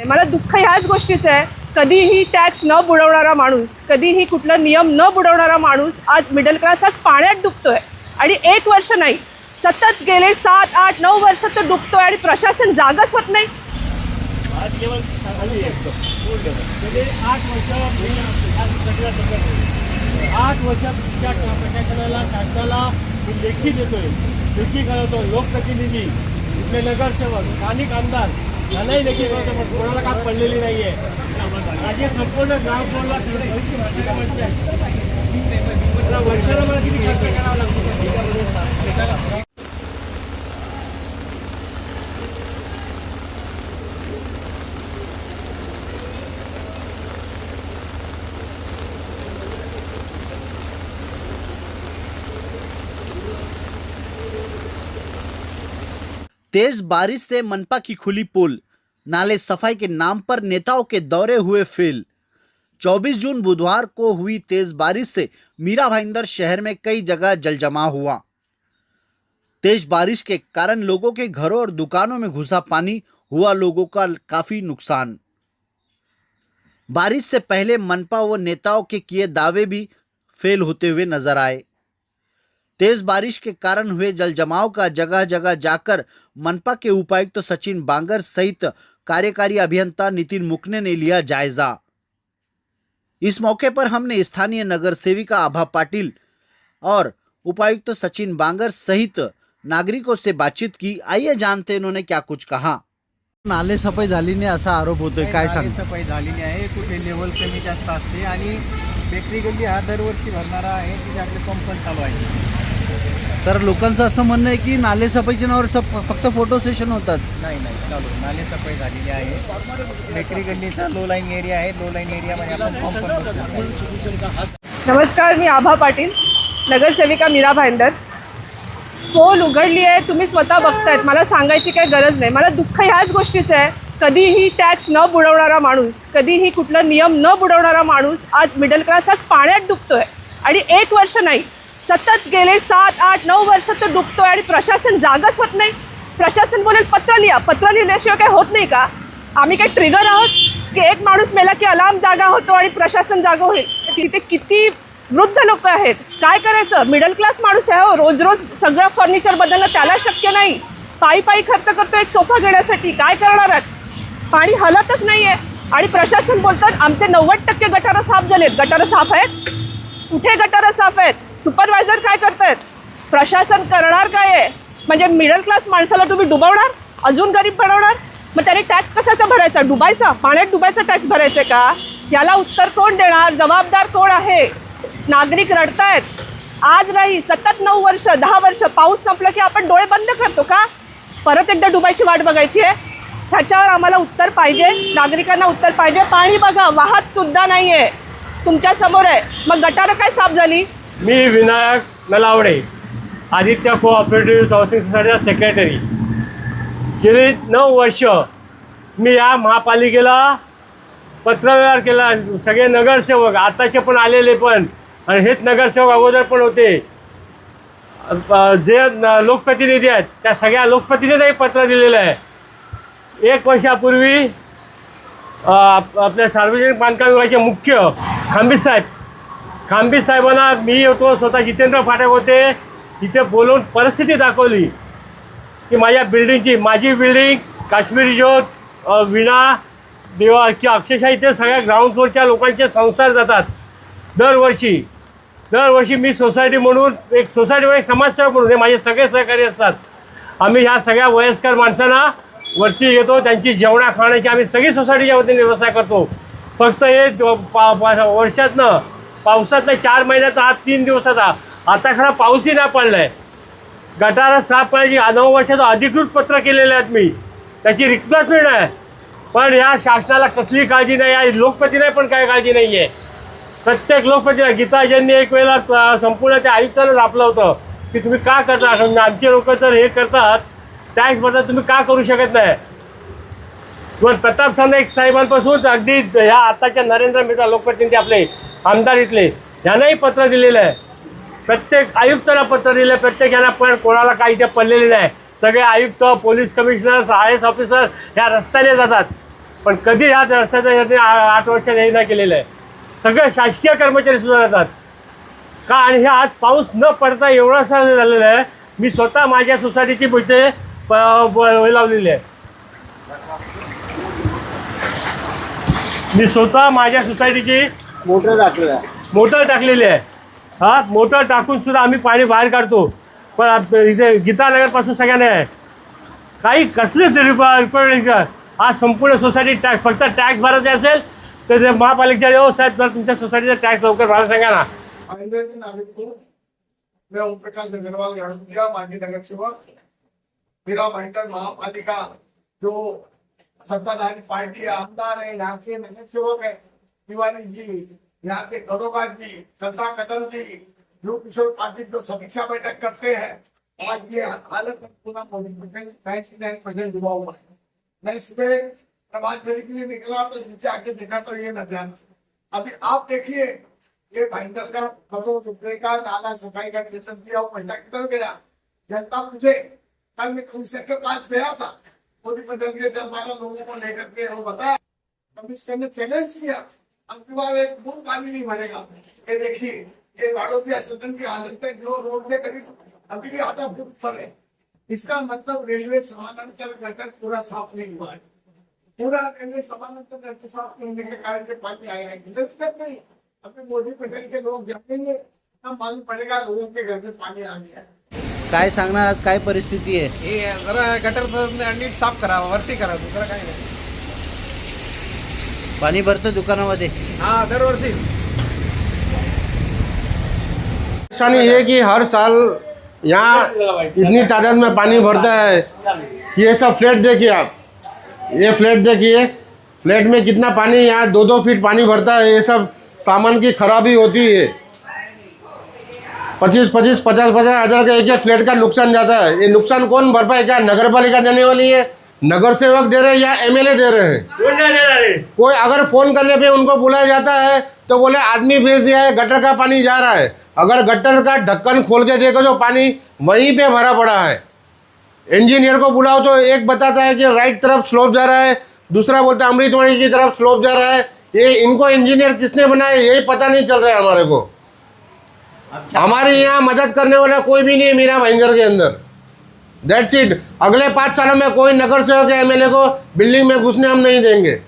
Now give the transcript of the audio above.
मला दुःख ह्याच गोष्टीचं आहे, कधीही टॅक्स न बुडवणारा माणूस, कधीही कुठला नियम न बुडवणारा माणूस आज मिडल क्लास आज पाण्यात डुबतोय. आणि 1 वर्ष नाही, सतत गेले 7, 8, 9 वर्ष तो डुबतोय आणि प्रशासन जागच होत नाही. आज केवळ 8 वर्षाच्या प्रशासनाला शासनाला लेखी देतोय, लेखी कळवतो. लोकप्रतिनिधी, इथले नगरसेवक, स्थानिक आमदार यांनाही लेखी कळवतो, पण कोणाला काय पडलेली नाही आहे. माझे संपूर्ण ग्रामसभेला वर्षाला मला किती खर्च करावा लागतो. तेज बारिश से मनपा की खुली पोल, नाले सफाई के नाम पर नेताओं के दौरे हुए फेल। 24 जून बुधवार को हुई तेज बारिश से मीरा भाईंदर शहर में कई जगह जलजमाव हुआ। तेज बारिश के कारण लोगों के घरों और दुकानों में घुसा पानी, हुआ लोगों का काफी नुकसान। बारिश से पहले मनपा व नेताओं के किए दावे भी फेल होते हुए नजर आए। तेज बारिश के कारण हुए जलजमाव का जगह जगह जाकर मनपा के उपायुक्त सचिन बांगर सहित कार्यकारी अभियंता नितिन मुकने ने लिया जायजा। इस मौके पर हमने स्थानीय नगर सेविका आभा पाटिल और उपायुक्त सचिन बांगर सहित नागरिकों से बातचीत की। आइए जानते हैं इन्होंने क्या कुछ कहा। नाले सफाई झाली नाही असा आरोप होतोय, काय सांग? सफाई झालेली आहे, कुठे लेवल कमी जास्त असते आणि बेकरी गल्ली हा दरवर्षी भरणारा आहे, तिथे आपले पंप पण चालू आहे. सर, लोकांचं असं म्हणणं आहे की नाले सफाईच्या नावावर फक्त फोटो सेशन होतात. नाही चालू नाले सफाई झालेली आहे. बेकरी गल्लीचा लो लाईन एरिया आहे, लो लाईन एरियामध्ये आपण पंप पण बसवतो. नमस्कार, मी आभा पाटील, नगरसेविका मीरा भाईंदर. पोल उघडली आहे, तुम्ही स्वतः बघतायत, मला सांगायची काही गरज नाही. मला दुःख ह्याच गोष्टीचं आहे, कधीही टॅक्स न बुडवणारा माणूस, कधीही कुठला नियम न बुडवणारा माणूस आज मिडल क्लास आज पाण्यात डुबतोय. आणि 1 वर्ष नाही, सतत गेले 7, 8, 9 वर्ष तो डुबतोय आणि प्रशासन जागच होत नाही. प्रशासन बोलेल पत्र लिहा, पत्र लिहिल्याशिवाय काही होत नाही का? आम्ही काही ट्रिगर आहोत की एक माणूस मेला की अलार्म जागा होतो आणि प्रशासन जागा होईल? तिथे किती वृद्ध लोक आहेत, काय करायचं? मिडल क्लास माणूस आहे हो, रोज रोज सगळं फर्निचर बदलणं त्याला शक्य नाही. पायी खर्च करतो एक सोफा घेण्यासाठी, काय करणार आहेत? पाणी हलतच नाही आहे आणि प्रशासन बोलतात आमचे 90% गटारं साफ झालेत. गटारं साफ आहेत? कुठे गटारं साफ आहेत? सुपरवायझर काय करतायत? प्रशासन करणार काय आहे? म्हणजे मिडल क्लास माणसाला तुम्ही डुबवणार, अजून गरीब बनवणार. मग त्याने टॅक्स कशाचा भरायचा? डुबायचा, पाण्यात डुबायचा टॅक्स भरायचा का? याला उत्तर कोण देणार? जबाबदार कोण आहे? नागरिक रडतायत. आज नाही, सतत 9 वर्ष 10 वर्ष पाऊस संपला की आपण डोळे बंद करतो का? परत एकदा डुबायची वाट बघायची आहे? ह्याच्यावर आम्हाला उत्तर पाहिजे, नागरिकांना उत्तर पाहिजे. पाणी बघा, वाहत सुद्धा नाही आहे, तुमच्या समोर आहे. मग गटारं काय साफ झाली? मी विनायक नलावडे, आदित्य कोऑपरेटिव्ह हाऊसिंग सोसायटीचा सेक्रेटरी. गेली 9 वर्ष मी या महापालिकेला पत्रव्यवहार केला. सगळे नगरसेवक आताचे पण आलेले पण, आणि हेच नगरसेवक अगोदर पण होते, जे लोकप्रतिनिधी आहेत त्या सगळ्या लोकप्रतिनिधींनाही पत्र दिलेलं आहे. 1 वर्षापूर्वी आपल्या सार्वजनिक बांधकाम विभागाचे मुख्य खांबी साहेबांना मी होतो, स्वतः जितेंद्र फाटक होते, तिथे बोलून परिस्थिती दाखवली की माझ्या बिल्डिंगची, माझी बिल्डिंग, काश्मीरी ज्योत, विणा देवा की अक्षरशः इथे सगळ्या ग्राउंड फ्लोअरच्या लोकांचे संसार जातात दरवर्षी. मी सोसायटी म्हणून एक सोसायटीवर एक समाजसेवक म्हणून, हे माझे सगळे सहकारी असतात. आम्ही ह्या सगळ्या वयस्कर माणसांना वरती घेतो, त्यांची जेवणा खाण्याची आम्ही सगळी सोसायटीच्या वतीने व्यवसाय करतो. फक्त हे वर्षातनं पावसातनं 4 महिन्याचा हा 3 दिवसाचा, आता खरा पाऊसही नाही पडला आहे. गटारं साफ करायची 9 वर्षाचं अधिकृत पत्र केलेले आहेत मी, त्याची रिप्लेसमेंट आहे. पण या शासनाला कसली काळजी नाही, या लोकप्रतिनिधी पण काही काळजी नाही आहे. प्रत्येक लोकप्रतिनिधी, गीताजींनी एक वेळेला संपूर्ण त्या आयुक्तांना आपलं होतं की तुम्ही का करता, आमचे लोक तर हे करतात, टॅक्स भरतात, तुम्ही का करू शकत नाही? पण प्रताप सरनाईक साहेबांपासून अगदी ह्या आताच्या नरेंद्र मित्रा लोकप्रतिनिधी आपले आमदार इथले, यांनाही पत्र दिलेलं आहे. प्रत्येक आयुक्ताला पत्र दिलं आहे, प्रत्येक यांना पण कोणाला काही इथे पडलेले नाही. सगळे आयुक्त, पोलीस कमिशनर, IAS ऑफिसर ह्या रस्त्याने जातात. पण कधी ह्या रस्त्याचं यांनी 8 वर्षात हे नाही केलेलं आहे. सगळे शासकीय कर्मचारी सुद्धा राहतात का. आणि हे आज पाऊस न पडता एवढासा झालेला आहे. मी स्वतः माझ्या सोसायटीची इथे लावलेली आहे. मी स्वतः माझ्या सोसायटीची मोटर टाकलेली आहे. हा मोटर टाकून सुद्धा आम्ही पाणी बाहेर काढतो. पण इथे गीतानगरपासून सगळ्यांना आहे काही कसलेच रिक्वायरमेंट. आज संपूर्ण सोसायटी टॅक्स फक्त टॅक्स भरायचे असेल तर ते महापालिकेच्या व्यवस्था आहेत. तर तुमच्या सोसायटीचा टॅक्स लवकर भरायला सांगा ना. मैं ओम प्रकाश अग्रवाल गढ़मुखिया माजी नगर सेवक मीरा भाईंदर महापालिका जो सत्ताधारी पार्टी आमदार है, यहाँ के नगर सेवक है शिवानी जी, यहाँ के कदोकार जी, कलता कदम जी, जो किशोर पाटिल जो समीक्षा बैठक करते हैं. आज ये हालत पूरा 99% डूबा हुआ है. मैं इसमें प्रभात फेरी के लिए निकला तो नीचे आके देखा तो ये नजारा. अभी आप देखिए ये भाईंदर का कदों सुपरे का नाला सफाई का निर्देशन किया वो महिला की तरफ गया. जनता मुझे कल मैं कमिश्नर के पास गया था, मोदी बदल के 10-12 लोगों को लेकर के वो बताया. कमिश्नर ने चैलेंज किया अब की बार एक बूंद पानी नहीं भरेगा. ये देखिए ये वाड़ोदिया सदन की हालत है जो रोड के करीब अभी भी आधा फुट पर है. इसका मतलब रेलवे समानांतर गटर पूरा साफ नहीं हुआ है. पूरा रेलवे समानांतर गटर साफ नहीं होने के कारण से पानी आया है. इधर नहीं अभी मोदी पटेल के लोग जाएंगे तब मालूम पड़ेगा लोगों के घर में पानी आ गया है. काय सांगणार, आज काय परिस्थिती आहे? हे जरा गटर नीट साफ करा, वरती करा, दुसरं काही नाही. पाणी भरतं दुकानामध्ये? हा दरवर्षी. परेशानी ये कि हर साल यहाँ इतनी तादाद में पानी भरता है. ये सब फ्लैट देखिए आप, ये फ्लैट देखिए, फ्लैट में कितना पानी, यहाँ 2-2 फीट पानी भरता है. ये सब सामान की खराबी होती है. 25-50 हज़ार का एक फ्लैट का नुकसान जाता है. ये नुकसान कौन भरपाई, क्या नगर पालिका देने वाली है, नगर सेवक दे रहे हैं या एमएलए दे रहे हैं? कोण नाही देणार आहे. कोई अगर फ़ोन करने पे उनको बुलाया जाता है तो बोले आदमी भेज दिया है, गटर का पानी जा रहा है. अगर गटर का ढक्कन खोल के देखो जो पानी वहीं पे भरा पड़ा है. इंजीनियर को बुलाओ तो एक बताता है कि राइट तरफ स्लोप जा रहा है, दूसरा बोलता है अमृतवाणी की तरफ स्लोप जा रहा है. ये इनको इंजीनियर किसने बनाया यही पता नहीं चल रहा है हमारे को. हमारे यहाँ मदद करने वाला कोई भी नहीं है मीरा भाईंदर के अंदर. That's it. अगले 5 सालों में कोई नगर सेवक या एमएलए को बिल्डिंग में घुसने हम नहीं देंगे.